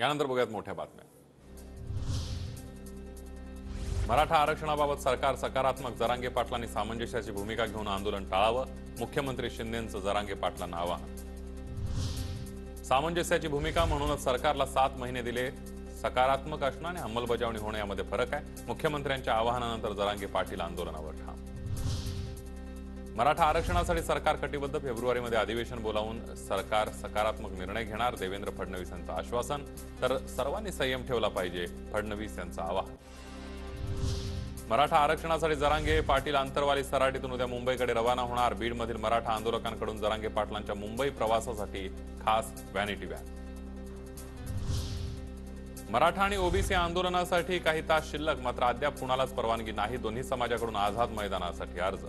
यानंतर बघूयात मोठ्या बातम्या। मराठा आरक्षणाबाबत सरकार सकारात्मक, जरांगे पाटलांनी सामंजस्याची भूमिका घेऊन आंदोलन टाळावं, मुख्यमंत्री शिंदेंचं जरांगे पाटलांना आवाहन। सामंजस्याची भूमिका म्हणूनच सरकारला 7 महिने दिले, सकारात्मक असणं आणि अंमलबजावणी होणं यामध्ये फरक आहे। मुख्यमंत्र्यांच्या आवाहनानंतर जरांगे पाटील आंदोलनावर ठाम। मराठा आरक्षणासाठी सरकार कटिबद्ध, फेब्रुवारीमध्ये अधिवेशन बोलावून सरकार सकारात्मक निर्णय घेणार, देवेंद्र फडणवीस यांचं आश्वासन। तर सर्वांनी संयम ठेवला पाहिजे, फडणवीस यांचं आवाहन। मराठा आरक्षणासाठी जरांगे पाटील आंतरवाली सराटीतून उद्या मुंबईकडे रवाना होणार। बीडमधील मराठा आंदोलकांकडून जरांगे पाटलांच्या मुंबई प्रवासासाठी खास व्हॅनिटी व्हॅन। मराठा आणि ओबीसी आंदोलनासाठी काही तास शिल्लक, मात्र अद्याप कुणालाच परवानगी नाही। दोन्ही समाजाकडून आझाद मैदानासाठी अर्ज।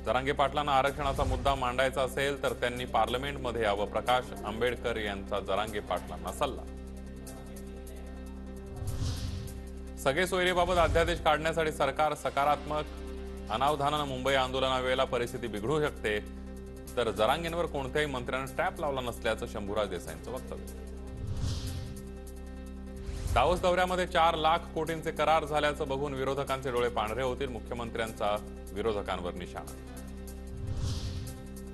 जरांगे पाटलांना आरक्षणाचा मुद्दा मांडायचा असेल तर त्यांनी पार्लमेंटमध्ये यावं, प्रकाश आंबेडकर यांचा जरांगे पाटलांना सल्ला। सगळे सोयरीबाबत अध्यादेश काढण्यासाठी सरकार सकारात्मक, अनावधानानं मुंबई आंदोलनावेळेला परिस्थिती बिघडू शकते, तर जरांगेंवर कोणत्याही मंत्र्यानं ट्रॅप लावला नसल्याचं शंभूराज देसाईंचं वक्तव्य। दावोस दौऱ्यामध्ये 4 लाख कोटींचे करार झाल्याचं बघून विरोधकांचे डोळे पांढरे होतील, मुख्यमंत्र्यांचा विरोधकांवर निशाणा।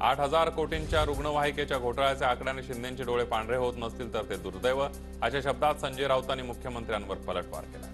8,000 कोटींच्या रुग्णवाहिकेच्या घोटाळ्याच्या आकड्याने शिंदेंचे डोळे पांढरे होत नसतील तर ते दुर्दैव, अशा शब्दात संजय राऊतांनी मुख्यमंत्र्यांवर पलटवार केला।